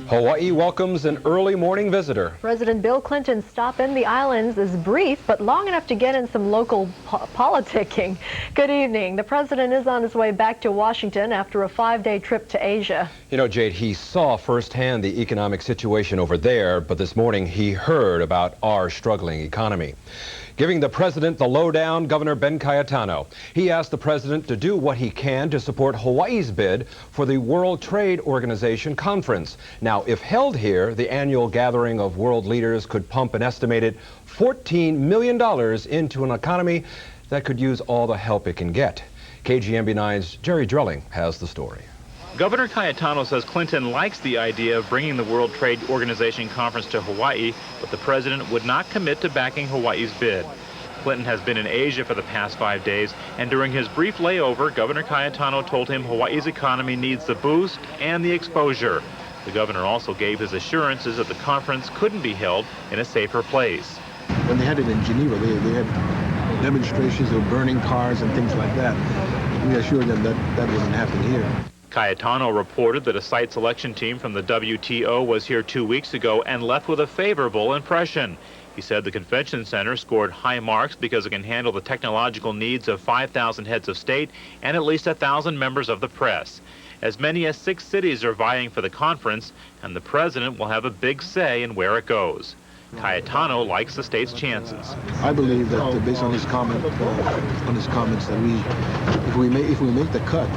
Hawaii welcomes an early morning visitor. President Bill Clinton's stop in the islands is brief, but long enough to get in some local politicking. Good evening. The president is on his way back to Washington after a 5-day trip to Asia. You know, Jade, he saw firsthand the economic situation over there, but this morning he heard about our struggling economy. Giving the president the lowdown, Governor Ben Cayetano. He asked the president to do what he can to support Hawaii's bid for the World Trade Organization conference. Now, if held here, the annual gathering of world leaders could pump an estimated $14 million into an economy that could use all the help it can get. KGMB 9's Jerry Drelling has the story. Governor Cayetano says Clinton likes the idea of bringing the World Trade Organization conference to Hawaii, but the president would not commit to backing Hawaii's bid. Clinton has been in Asia for the past 5 days, and during his brief layover, Governor Cayetano told him Hawaii's economy needs the boost and the exposure. The governor also gave his assurances that the conference couldn't be held in a safer place. When they had it in Geneva, they had demonstrations of burning cars and things like that. We assured them that that wouldn't happen here. Cayetano reported that a site selection team from the WTO was here 2 weeks ago and left with a favorable impression. He said the convention center scored high marks because it can handle the technological needs of 5,000 heads of state and at least 1,000 members of the press. As many as 6 cities are vying for the conference, and the president will have a big say in where it goes. Cayetano likes the state's chances. I believe that based on his comments, that if we make the cut,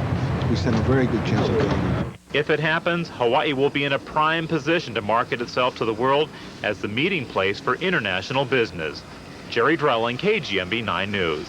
we stand a very good chance of getting it. If it happens, Hawaii will be in a prime position to market itself to the world as the meeting place for international business. Jerry Drelling, KGMB 9 News.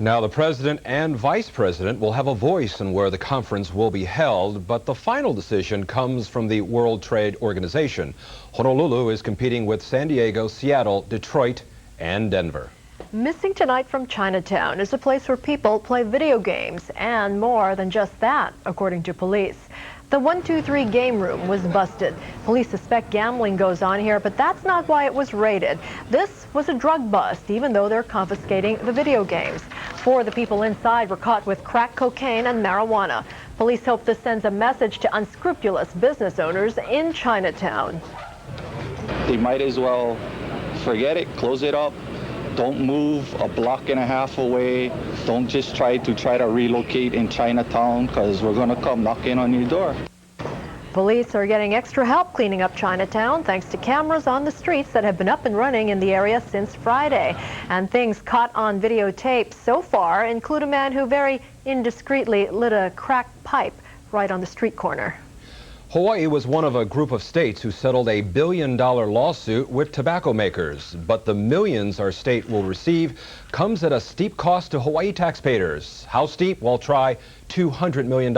Now, the president and vice president will have a voice in where the conference will be held, but the final decision comes from the World Trade Organization. Honolulu is competing with San Diego, Seattle, Detroit, and Denver. Missing tonight from Chinatown is a place where people play video games, and more than just that, according to police. The 123 game room was busted. Police suspect gambling goes on here, but that's not why it was raided. This was a drug bust, even though they're confiscating the video games. 4 of the people inside were caught with crack cocaine and marijuana. Police hope this sends a message to unscrupulous business owners in Chinatown. They might as well forget it, close it up. Don't move a block and a half away. Don't just try to relocate in Chinatown, because we're going to come knocking on your door. Police are getting extra help cleaning up Chinatown thanks to cameras on the streets that have been up and running in the area since Friday. And things caught on videotape so far include a man who very indiscreetly lit a crack pipe right on the street corner. Hawaii was one of a group of states who settled a $1 billion lawsuit with tobacco makers. But the millions our state will receive comes at a steep cost to Hawaii taxpayers. How steep? Well, try $200 million.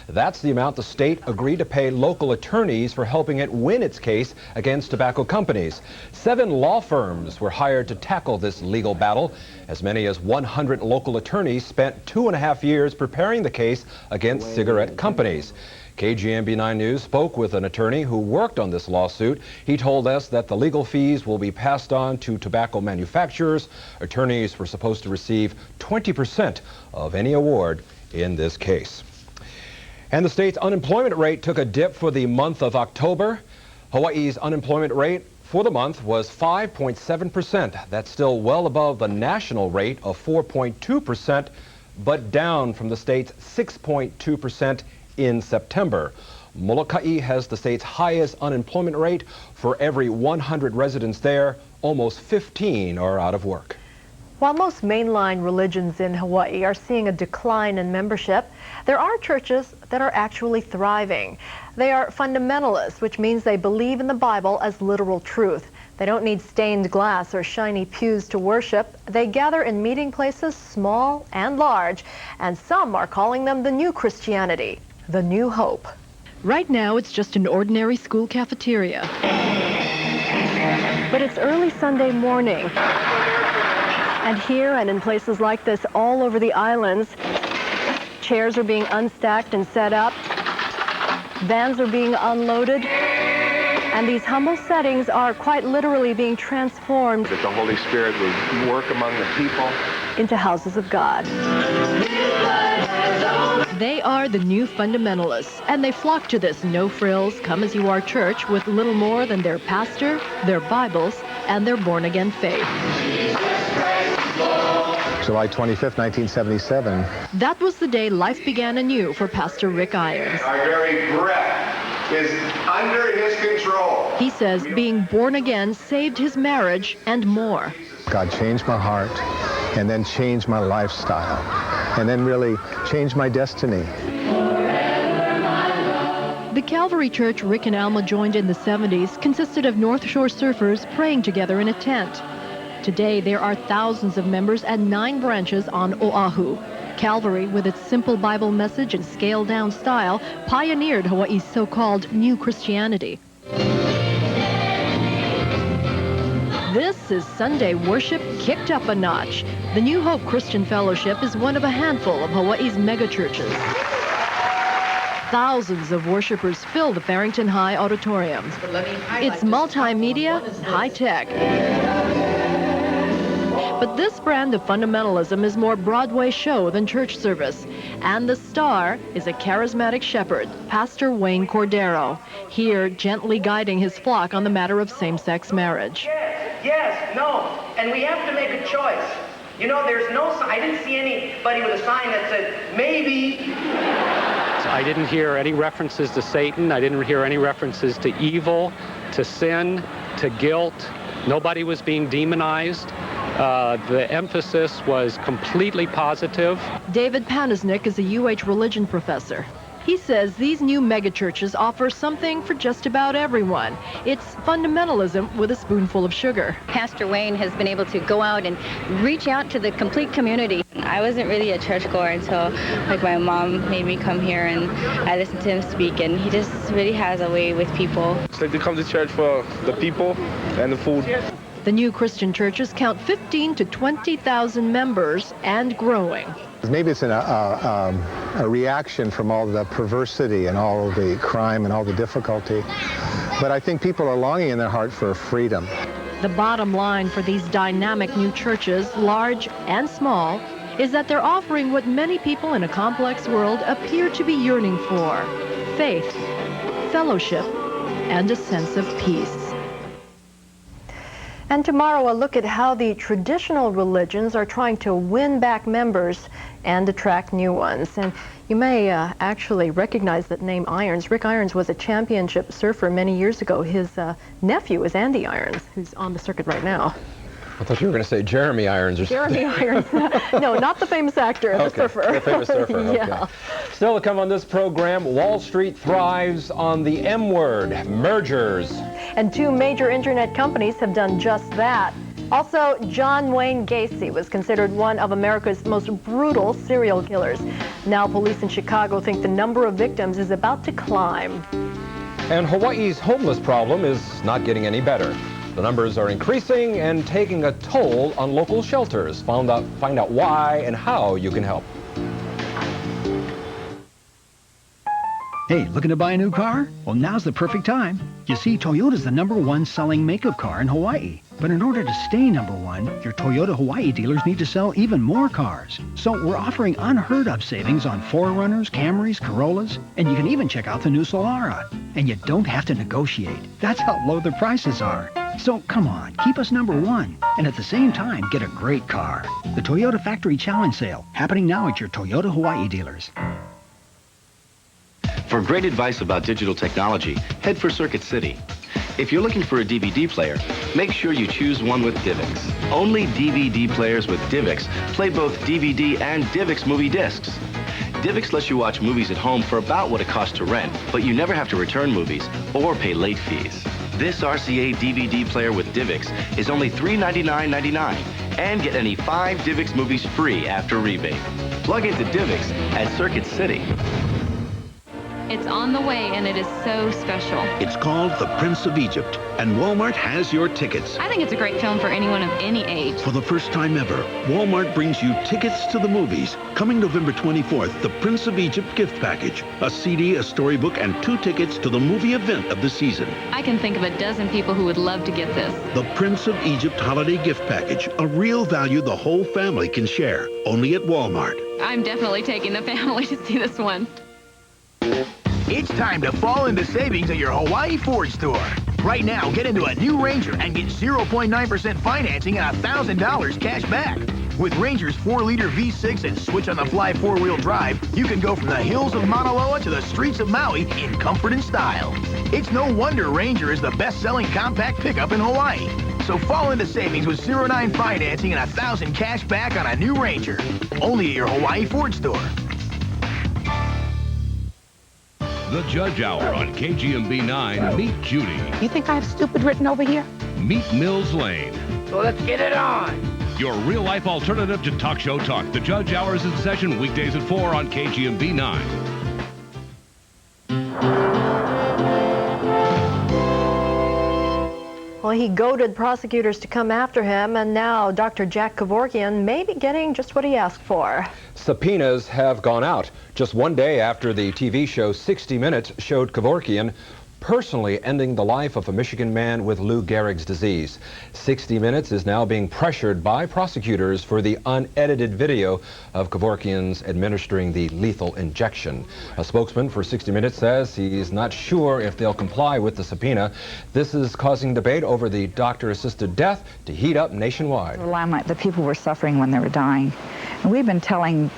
That's the amount the state agreed to pay local attorneys for helping it win its case against tobacco companies. 7 law firms were hired to tackle this legal battle. As many as 100 local attorneys spent 2.5 years preparing the case against cigarette companies. KGMB 9 News spoke with an attorney who worked on this lawsuit. He told us that the legal fees will be passed on to tobacco manufacturers. Attorneys were supposed to receive 20% of any award in this case. And the state's unemployment rate took a dip for the month of October. Hawaii's unemployment rate for the month was 5.7%. That's still well above the national rate of 4.2%, but down from the state's 6.2% in September. Molokai has the state's highest unemployment rate. For every 100 residents there, almost 15 are out of work. While most mainline religions in Hawaii are seeing a decline in membership, there are churches that are actually thriving. They are fundamentalists, which means they believe in the Bible as literal truth. They don't need stained glass or shiny pews to worship. They gather in meeting places, small and large, and some are calling them the new Christianity, the new hope. Right now, it's just an ordinary school cafeteria. But it's early Sunday morning. And here and in places like this all over the islands, chairs are being unstacked and set up. Vans are being unloaded. And these humble settings are quite literally being transformed that the Holy Spirit would work among the people into houses of God. They are the new fundamentalists, and they flock to this no-frills, come-as-you-are church with little more than their pastor, their Bibles, and their born-again faith. July 25th, 1977. That was the day life began anew for Pastor Rick Irons. Our very breath is under his control. He says being born again saved his marriage and more. God changed my heart, and then changed my lifestyle, and then really changed my destiny. The Calvary Church Rick and Alma joined in the 70s consisted of North Shore surfers praying together in a tent. Today, there are thousands of members and 9 branches on Oahu. Calvary, with its simple Bible message and scaled-down style, pioneered Hawaii's so-called New Christianity. This is Sunday worship kicked up a notch. The New Hope Christian Fellowship is one of a handful of Hawaii's megachurches. Thousands of worshipers fill the Farrington High auditorium. It's multimedia, high-tech. But this brand of fundamentalism is more Broadway show than church service. And the star is a charismatic shepherd, Pastor Wayne Cordero, here gently guiding his flock on the matter of same-sex marriage. Yes, no, and we have to make a choice. You know, there's no, I didn't see anybody with a sign that said, maybe. I didn't hear any references to Satan. I didn't hear any references to evil, to sin, to guilt. Nobody was being demonized. The emphasis was completely positive. David Panasnik is a UH religion professor. He says these new megachurches offer something for just about everyone. It's fundamentalism with a spoonful of sugar. Pastor Wayne has been able to go out and reach out to the complete community. I wasn't really a churchgoer until my mom made me come here, and I listened to him speak, and he just really has a way with people. It's like they come to church for the people and the food. The new Christian churches count 15 to 20,000 members and growing. Maybe it's a reaction from all the perversity and all the crime and all the difficulty. But I think people are longing in their heart for freedom. The bottom line for these dynamic new churches, large and small, is that they're offering what many people in a complex world appear to be yearning for: faith, fellowship, and a sense of peace. And tomorrow, a look at how the traditional religions are trying to win back members and attract new ones. And you may actually recognize that name, Irons. Rick Irons was a championship surfer many years ago. His nephew is Andy Irons, who's on the circuit right now. I thought you were going to say Jeremy Irons or something. Jeremy Irons. No, not the famous actor, the surfer. The famous surfer, Yeah. Okay. Still to come on this program, Wall Street thrives on the M word, mergers. And 2 major internet companies have done just that. Also, John Wayne Gacy was considered one of America's most brutal serial killers. Now police in Chicago think the number of victims is about to climb. And Hawaii's homeless problem is not getting any better. The numbers are increasing and taking a toll on local shelters. Find out why and how you can help. Hey, looking to buy a new car? Well, now's the perfect time. You see, Toyota's the #1 selling make-up car in Hawaii. But in order to stay #1, your Toyota Hawaii dealers need to sell even more cars. So we're offering unheard of savings on 4Runners, Camrys, Corollas, and you can even check out the new Solara. And you don't have to negotiate. That's how low the prices are. So come on, keep us #1, and at the same time, get a great car. The Toyota Factory Challenge Sale, happening now at your Toyota Hawaii dealers. For great advice about digital technology, head for Circuit City. If you're looking for a DVD player, make sure you choose one with DivX. Only DVD players with DivX play both DVD and DivX movie discs. DivX lets you watch movies at home for about what it costs to rent, but you never have to return movies or pay late fees. This RCA DVD player with DivX is only $399.99 and get any 5 DivX movies free after rebate. Plug into DivX at Circuit City. It's on the way, and it is so special. It's called The Prince of Egypt, and Walmart has your tickets. I think it's a great film for anyone of any age. For the first time ever, Walmart brings you tickets to the movies. Coming November 24th, The Prince of Egypt gift package. A CD, a storybook, and 2 tickets to the movie event of the season. I can think of a dozen people who would love to get this. The Prince of Egypt holiday gift package. A real value the whole family can share. Only at Walmart. I'm definitely taking the family to see this one. It's time to fall into savings at your Hawaii Ford store. Right now, get into a new Ranger and get 0.9% financing and $1,000 cash back. With Ranger's 4-liter V6 and switch-on-the-fly 4-wheel drive, you can go from the hills of Mauna Loa to the streets of Maui in comfort and style. It's no wonder Ranger is the best-selling compact pickup in Hawaii. So fall into savings with 0.9 financing and $1,000 cash back on a new Ranger. Only at your Hawaii Ford store. The Judge Hour on KGMB 9. Meet Judy. You think I have stupid written over here? Meet Mills Lane. So let's get it on. Your real-life alternative to talk show talk. The Judge Hour is in session weekdays at 4 on KGMB 9. Well, he goaded prosecutors to come after him, and now Dr. Jack Kevorkian may be getting just what he asked for. Subpoenas have gone out just one day after the TV show 60 Minutes showed Kevorkian personally ending the life of a Michigan man with Lou Gehrig's disease. 60 Minutes is now being pressured by prosecutors for the unedited video of Kevorkian's administering the lethal injection. A spokesman for 60 Minutes says he's not sure if they'll comply with the subpoena. This is causing debate over the doctor-assisted death to heat up nationwide. The limelight, the people were suffering when they were dying. And we've been telling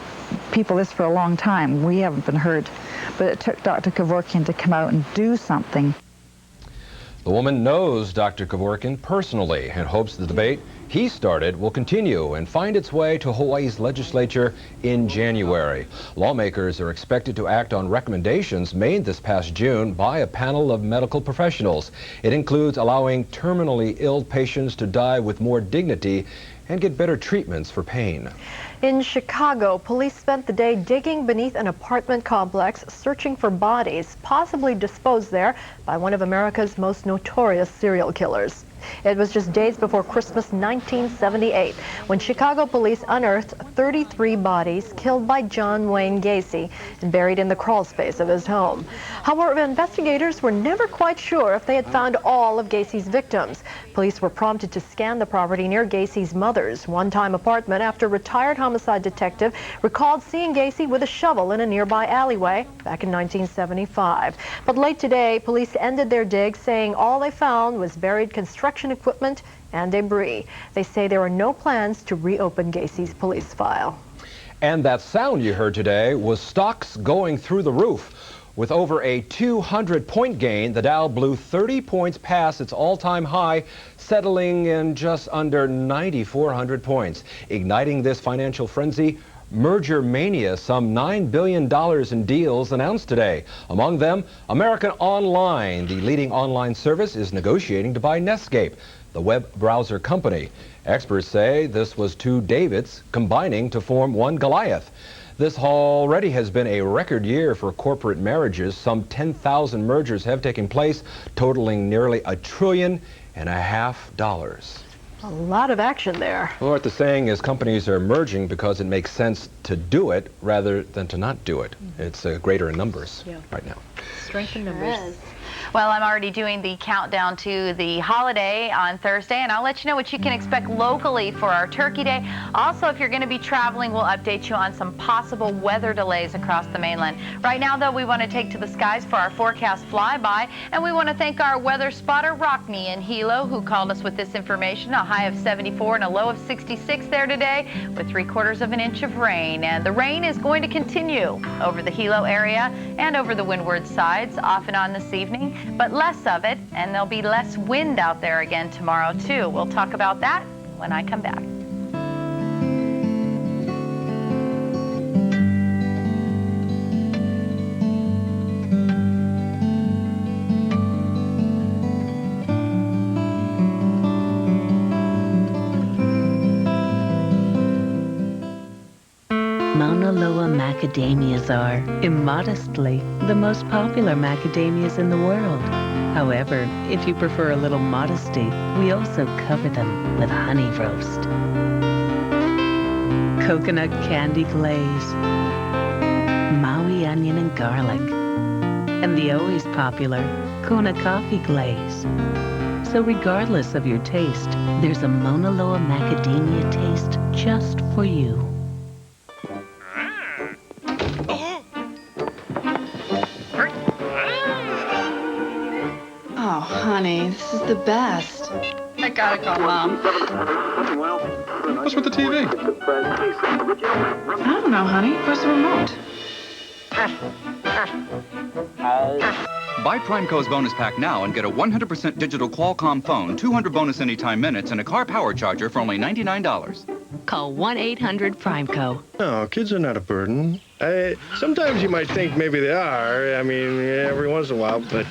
people this for a long time. We haven't been heard. But it took Dr. Kevorkian to come out and do something. The woman knows Dr. Kevorkian personally and hopes the debate he started will continue and find its way to Hawaii's legislature in January. Lawmakers are expected to act on recommendations made this past June by a panel of medical professionals. It includes allowing terminally ill patients to die with more dignity and get better treatments for pain. In Chicago, police spent the day digging beneath an apartment complex, searching for bodies, possibly disposed there by one of America's most notorious serial killers. It was just days before Christmas 1978 when Chicago police unearthed 33 bodies killed by John Wayne Gacy and buried in the crawl space of his home. However, investigators were never quite sure if they had found all of Gacy's victims. Police were prompted to scan the property near Gacy's mother's one-time apartment after retired homicide detective recalled seeing Gacy with a shovel in a nearby alleyway back in 1975. But late today, police ended their dig, saying all they found was buried construction equipment and debris. They say there are no plans to reopen Gacy's police file. And that sound you heard today was stocks going through the roof. With over a 200-point gain, the Dow blew 30 points past its all-time high, settling in just under 9,400 points. Igniting this financial frenzy, merger mania. Some $9 billion in deals announced today. Among them, American Online. The leading online service is negotiating to buy Netscape, the web browser company. Experts say this was two Davids combining to form one Goliath. This already has been a record year for corporate marriages. Some 10,000 mergers have taken place, totaling nearly $1.5 trillion. A lot of action there. Well, what the saying is companies are merging because it makes sense to do it rather than to not do it. It's greater in numbers right now. Strength in numbers. Well, I'm already doing the countdown to the holiday on Thursday, and I'll let you know what you can expect locally for our Turkey Day. Also, if you're going to be traveling, we'll update you on some possible weather delays across the mainland. Right now, though, we want to take to the skies for our forecast flyby, and we want to thank our weather spotter, Rockney in Hilo, who called us with this information. A high of 74 and a low of 66 there today, with 3/4 of an inch of rain. And the rain is going to continue over the Hilo area and over the windward sides off and on this evening, but less of it, and there'll be less wind out there again tomorrow, too. We'll talk about that when I come back. Mauna Mauna Loa macadamias are, immodestly, the most popular macadamias in the world. However, if you prefer a little modesty, we also cover them with honey roast. Coconut candy glaze, Maui onion and garlic, and the always popular Kona coffee glaze. So regardless of your taste, there's a Mauna Loa macadamia taste just for you. Oh, honey, this is the best. I gotta call Mom. What's with the TV? I don't know, honey. Where's the remote? Buy Primeco's bonus pack now and get a 100% digital Qualcomm phone, 200 bonus anytime minutes, and a car power charger for only $99. Call 1-800-PRIMECO. No, kids are not a burden. Sometimes you might think maybe they are. I mean, every once in a while. But,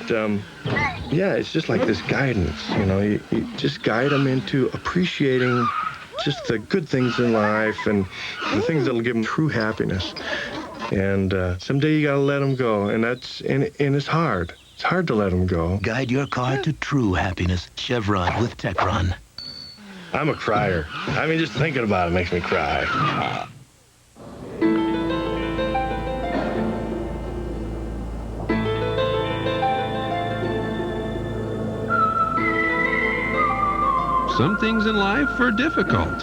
yeah, it's just like this guidance. You know, you just guide them into appreciating just the good things in life and the things that'll give them true happiness. And someday you got to let them go. And it's hard. It's hard to let them go. Guide your car to true happiness. Chevron with Techron. I'm a crier. I mean, just thinking about it makes me cry. Some things in life are difficult,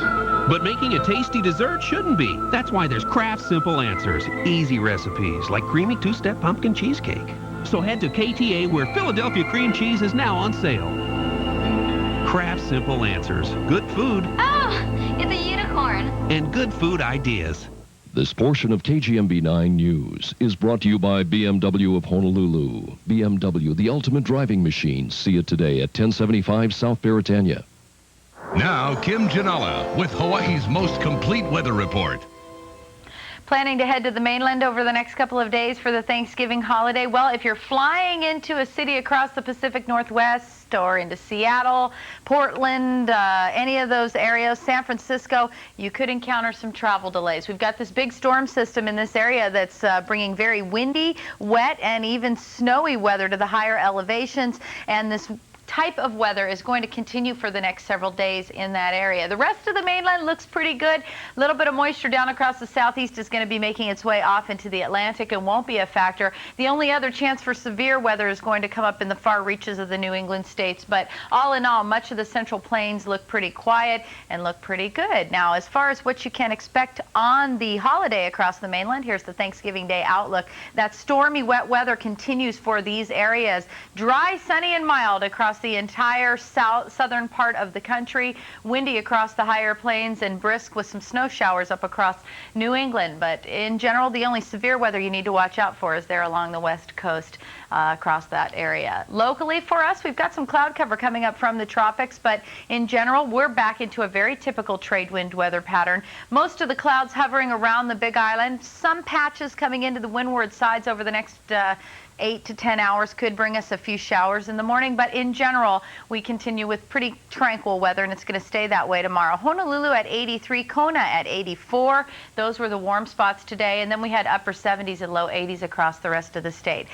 but making a tasty dessert shouldn't be. That's why there's Kraft Simple Answers. Easy recipes like creamy two-step pumpkin cheesecake. So head to KTA where Philadelphia cream cheese is now on sale. Kraft Simple Answers. Good food. Oh, it's a unicorn. And good food ideas. This portion of KGMB 9 News is brought to you by BMW of Honolulu. BMW, the ultimate driving machine. See it today at 1075 South Beretania. Now, Kim Janala with Hawaii's most complete weather report. Planning to head to the mainland over the next couple of days for the Thanksgiving holiday? Well, if you're flying into a city across the Pacific Northwest or into Seattle, Portland, any of those areas, San Francisco, you could encounter some travel delays. We've got this big storm system in this area that's bringing very windy, wet, and even snowy weather to the higher elevations, and this type of weather is going to continue for the next several days in that area. The rest of the mainland looks pretty good. A little bit of moisture down across the southeast is going to be making its way off into the Atlantic and won't be a factor. The only other chance for severe weather is going to come up in the far reaches of the New England states. But all in all, much of the Central Plains look pretty quiet and look pretty good. Now, as far as what you can expect on the holiday across the mainland, here's the Thanksgiving Day outlook. That stormy, wet weather continues for these areas. Dry, sunny, and mild across the entire southern part of the country. Windy across the higher plains and brisk with some snow showers up across New England. But in general, the only severe weather you need to watch out for is there along the west coast across that area. Locally for us, we've got some cloud cover coming up from the tropics, but in general, we're back into a very typical trade wind weather pattern. Most of the clouds hovering around the Big Island. Some patches coming into the windward sides over the next 8 to 10 hours could bring us a few showers in the morning, but in general, we continue with pretty tranquil weather, and it's going to stay that way tomorrow. Honolulu at 83, Kona at 84. Those were the warm spots today, and then we had upper 70s and low 80s across the rest of the state.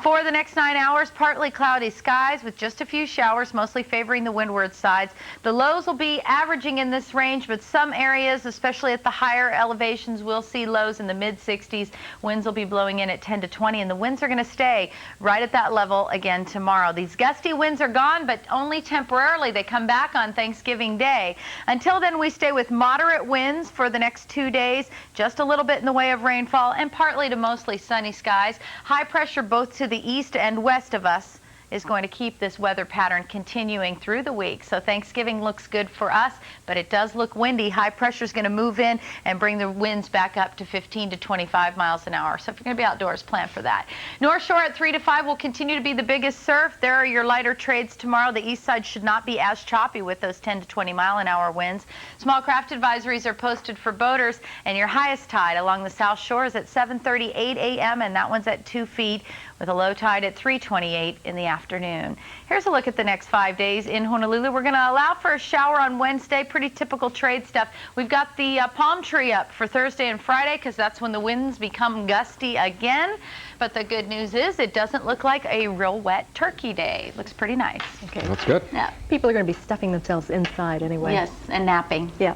For the next 9 hours, partly cloudy skies with just a few showers, mostly favoring the windward sides. The lows will be averaging in this range, but some areas, especially at the higher elevations, will see lows in the mid-60s. Winds will be blowing in at 10 to 20, and the winds are going to stay right at that level again tomorrow. These gusty winds are gone, but only temporarily. They come back on Thanksgiving Day. Until then, we stay with moderate winds for the next 2 days, just a little bit in the way of rainfall, and partly to mostly sunny skies. High pressure both to the east and west of us is going to keep this weather pattern continuing through the week. So Thanksgiving looks good for us, but it does look windy. High pressure is going to move in and bring the winds back up to 15 to 25 miles an hour. So if you're going to be outdoors, plan for that. North Shore at 3 to 5 will continue to be the biggest surf. There are your lighter trades tomorrow. The east side should not be as choppy with those 10 to 20 mile an hour winds. Small craft advisories are posted for boaters, and your highest tide along the South Shore is at 7:38 a.m. and that one's at 2 feet. with a low tide at 3:28 in the afternoon. Here's a look at the next 5 days in Honolulu. We're going to allow for a shower on Wednesday, pretty typical trade stuff. We've got the palm tree up for Thursday and Friday because that's when the winds become gusty again. But the good news is it doesn't look like a real wet turkey day. Looks pretty nice. Okay. That's good. Yeah. People are going to be stuffing themselves inside anyway. Yes, and napping. Yeah.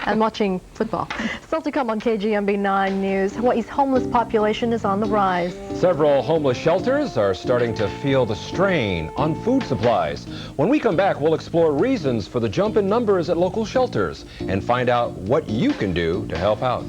And watching football. Still to come on KGMB 9 News, Hawaii's homeless population is on the rise. Several homeless shelters are starting to feel the strain on food supplies. When we come back, we'll explore reasons for the jump in numbers at local shelters and find out what you can do to help out.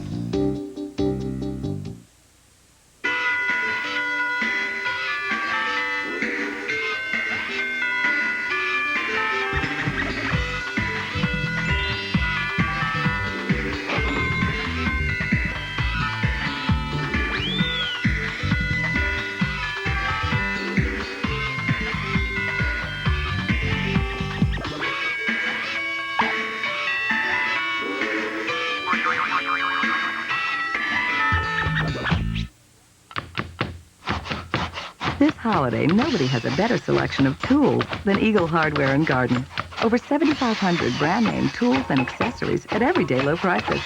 This holiday, nobody has a better selection of tools than Eagle Hardware and Garden. Over 7,500 brand name tools and accessories at everyday low prices.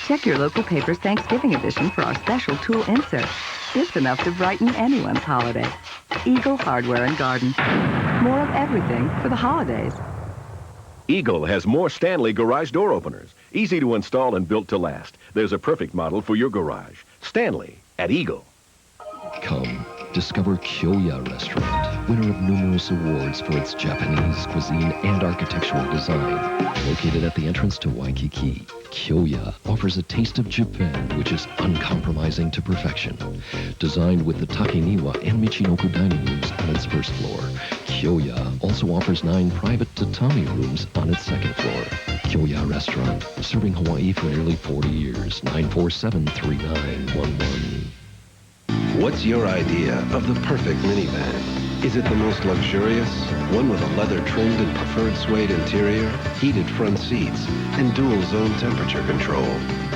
Check your local paper's Thanksgiving edition for our special tool insert. It's enough to brighten anyone's holiday. Eagle Hardware and Garden. More of everything for the holidays. Eagle has more Stanley garage door openers. Easy to install and built to last. There's a perfect model for your garage. Stanley at Eagle. Come, discover Kyoya Restaurant, winner of numerous awards for its Japanese cuisine and architectural design. Located at the entrance to Waikiki, Kyoya offers a taste of Japan which is uncompromising to perfection. Designed with the Takeniwa and Michinoku dining rooms on its first floor, Kyoya also offers 9 private tatami rooms on its second floor. Kyoya Restaurant, serving Hawaii for nearly 40 years. 947-3911. What's your idea of the perfect minivan? Is it the most luxurious? One with a leather-trimmed and preferred suede interior, heated front seats, and dual-zone temperature control?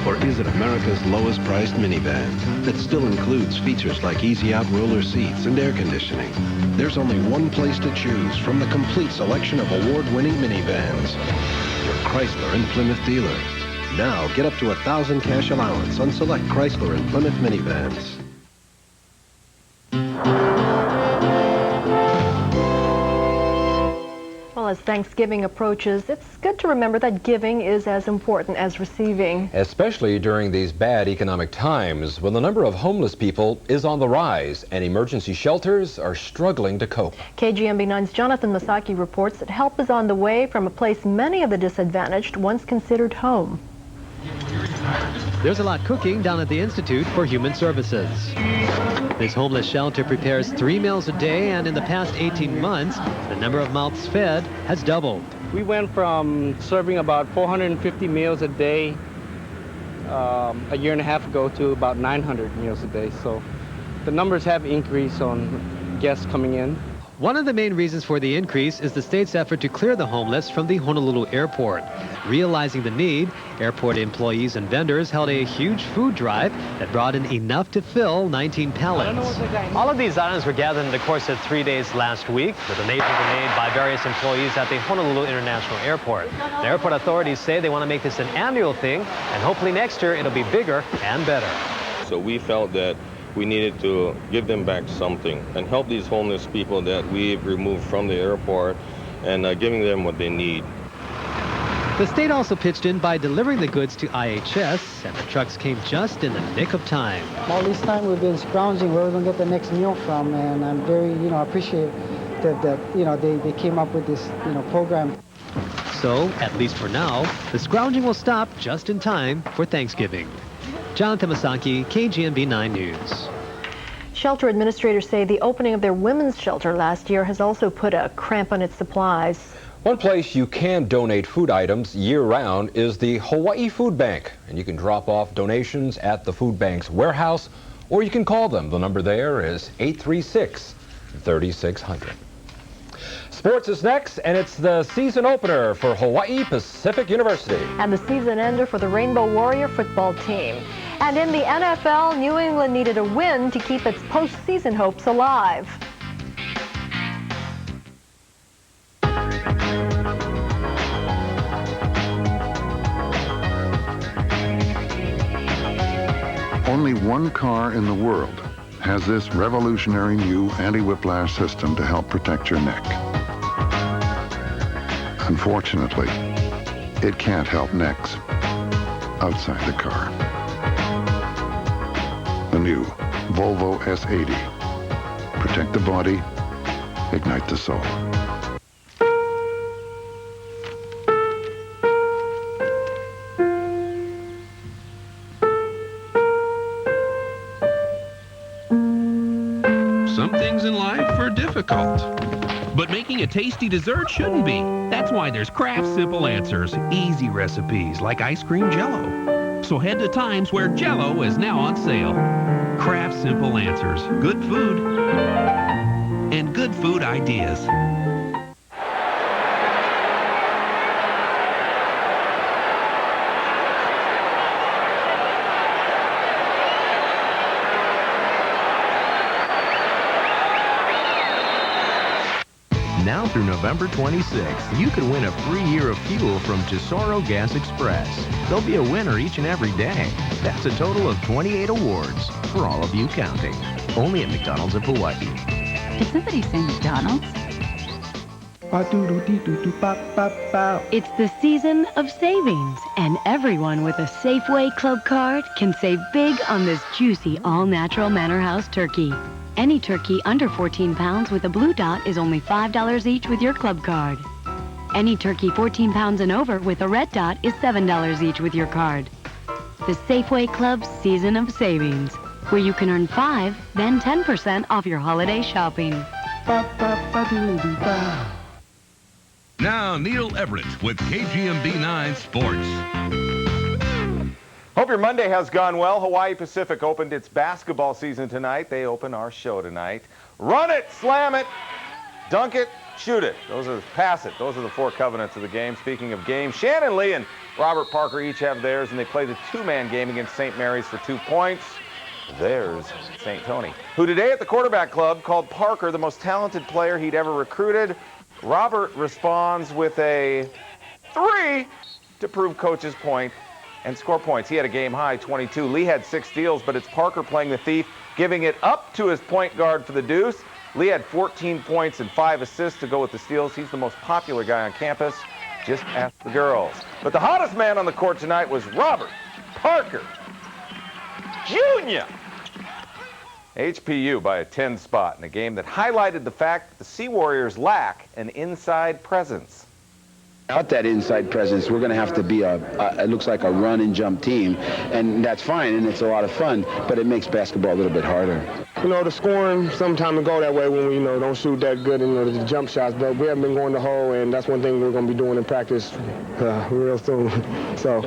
Or is it America's lowest-priced minivan that still includes features like easy-out roller seats and air conditioning? There's only one place to choose from the complete selection of award-winning minivans. Your Chrysler and Plymouth dealer. Now get up to $1,000 cash allowance on select Chrysler and Plymouth minivans. Well, as Thanksgiving approaches, it's good to remember that giving is as important as receiving. Especially during these bad economic times when the number of homeless people is on the rise and emergency shelters are struggling to cope. KGMB 9's Jonathan Masaki reports that help is on the way from a place many of the disadvantaged once considered home. There's a lot cooking down at the Institute for Human Services. This homeless shelter prepares 3 meals a day, and in the past 18 months, the number of mouths fed has doubled. We went from serving about 450 meals a day a year and a half ago to about 900 meals a day. So the numbers have increased on guests coming in. One of the main reasons for the increase is the state's effort to clear the homeless from the Honolulu airport. Realizing the need, airport employees and vendors held a huge food drive that brought in enough to fill 19 pallets. All of these items were gathered in the course of 3 days last week. The donations were made by various employees at the Honolulu International Airport. The airport authorities say they want to make this an annual thing, and hopefully next year it'll be bigger and better. So we felt that we needed to give them back something and help these homeless people that we've removed from the airport and giving them what they need. The state also pitched in by delivering the goods to IHS, and the trucks came just in the nick of time. All this time we've been scrounging where we're going to get the next meal from, and I'm very, appreciative that they came up with this, program. So, at least for now, the scrounging will stop just in time for Thanksgiving. Jonathan Masaki, KGMB 9 News. Shelter administrators say the opening of their women's shelter last year has also put a cramp on its supplies. One place you can donate food items year-round is the Hawaii Food Bank, and you can drop off donations at the food bank's warehouse, or you can call them. The number there is 836-3600. Sports is next, and it's the season opener for Hawaii Pacific University. And the season ender for the Rainbow Warrior football team. And in the NFL, New England needed a win to keep its postseason hopes alive. Only one car in the world has this revolutionary new anti-whiplash system to help protect your neck. Unfortunately, it can't help necks outside the car. The new Volvo S80. Protect the body, ignite the soul. Some things in life are difficult, but making a tasty dessert shouldn't be. That's why there's Kraft Simple Answers, easy recipes like ice cream Jell-O. So head to Times where Jell-O is now on sale. Kraft Simple Answers, good food and good food ideas. Now through November 26th, you could win a free year of fuel from Tesoro Gas Express. There'll be a winner each and every day. That's a total of 28 awards for all of you counting. Only at McDonald's of Hawaii. Did somebody say McDonald's? It's the season of savings, and everyone with a Safeway Club card can save big on this juicy all-natural Manor House turkey. Any turkey under 14 pounds with a blue dot is only $5 each with your club card. Any turkey 14 pounds and over with a red dot is $7 each with your card. The Safeway Club's Season of Savings, where you can earn 5, then 10% off your holiday shopping. Now, Neil Everett with KGMB 9 Sports. Hope your Monday has gone well. Hawaii Pacific opened its basketball season tonight. They open our show tonight. Run it, slam it, dunk it, shoot it. Pass it. Those are the 4 covenants of the game. Speaking of games, Shannon Lee and Robert Parker each have theirs, and they play the 2-man game against St. Mary's for 2 points. There's St. Tony, who today at the quarterback club called Parker the most talented player he'd ever recruited. Robert responds with a 3 to prove coach's point and score points. He had a game-high 22. Lee had 6 steals, but it's Parker playing the thief, giving it up to his point guard for the deuce. Lee had 14 points and 5 assists to go with the steals. He's the most popular guy on campus. Just ask the girls. But the hottest man on the court tonight was Robert Parker Jr. HPU by a 10 spot in a game that highlighted the fact that the Sea Warriors lack an inside presence. Without that inside presence, we're going to have to be it looks like a run and jump team, and that's fine, and it's a lot of fun, but it makes basketball a little bit harder. You know, the scoring sometimes go that way when we, don't shoot that good in the jump shots, but we haven't been going to hole, and that's one thing we're going to be doing in practice real soon. So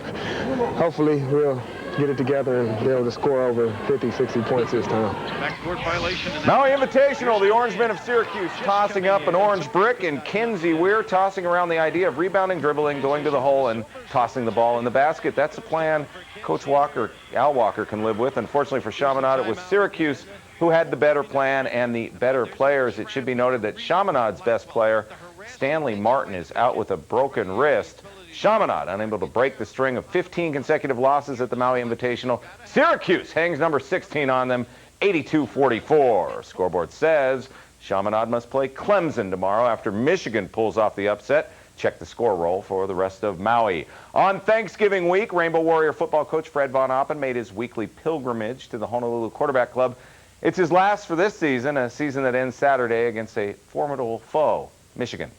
hopefully we'll get it together and be able to score over 50, 60 points this time. Backcourt violation. Maui Invitational, the Orangemen of Syracuse tossing up an orange brick, and Kenzie Weir tossing around the idea of rebounding, dribbling, going to the hole, and tossing the ball in the basket. That's a plan Coach Walker, Al Walker, can live with. Unfortunately for Chaminade, it was Syracuse who had the better plan and the better players. It should be noted that Chaminade's best player, Stanley Martin, is out with a broken wrist. Chaminade unable to break the string of 15 consecutive losses at the Maui Invitational. Syracuse hangs number 16 on them, 82-44. Scoreboard says Chaminade must play Clemson tomorrow after Michigan pulls off the upset. Check the score roll for the rest of Maui. On Thanksgiving week, Rainbow Warrior football coach Fred Von Oppen made his weekly pilgrimage to the Honolulu Quarterback Club. It's his last for this season, a season that ends Saturday against a formidable foe, Michigan.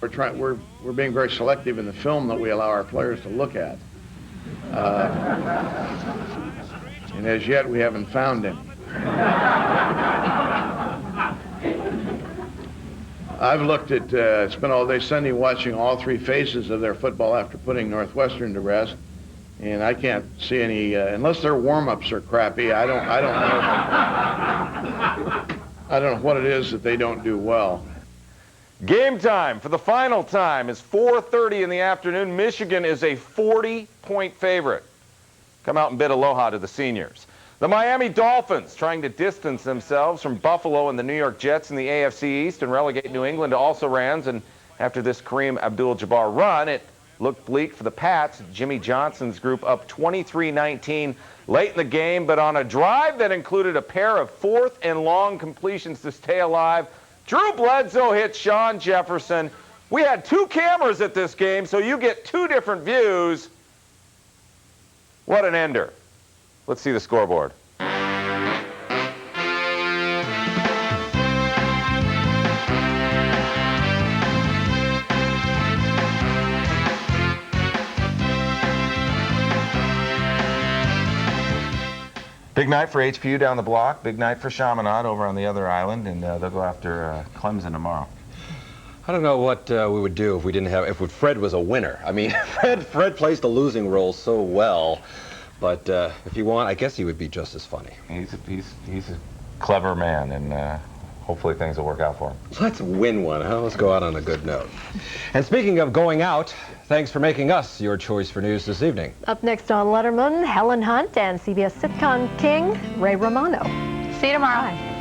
We're being very selective in the film that we allow our players to look at. And as yet, we haven't found any. I've looked at, spent all day Sunday watching all 3 phases of their football after putting Northwestern to rest, and I can't see any, unless their warm-ups are crappy, I don't know what it is that they don't do well. Game time for the final time is 4:30 in the afternoon. Michigan is a 40-point favorite. come out and bid aloha to the seniors. The Miami Dolphins trying to distance themselves from Buffalo and the New York Jets in the AFC East and relegate New England to also-rans. And after this Kareem Abdul-Jabbar run, it looked bleak for the Pats. Jimmy Johnson's group up 23-19 late in the game, but on a drive that included a pair of 4th and long completions to stay alive, Drew Bledsoe hit Sean Jefferson. We had 2 cameras at this game, so you get 2 different views. What an ender. Let's see the scoreboard. Big night for HPU down the block. Big night for Chaminade over on the other island, and they'll go after Clemson tomorrow. I don't know what we would do if we didn't have, if Fred was a winner. I mean, Fred plays the losing role so well, but if you want, I guess he would be just as funny. He's a clever man, and hopefully things will work out for him. Let's win one, huh? Let's go out on a good note. And speaking of going out, thanks for making us your choice for news this evening. Up next on Letterman, Helen Hunt and CBS sitcom king Ray Romano. See you tomorrow. Bye.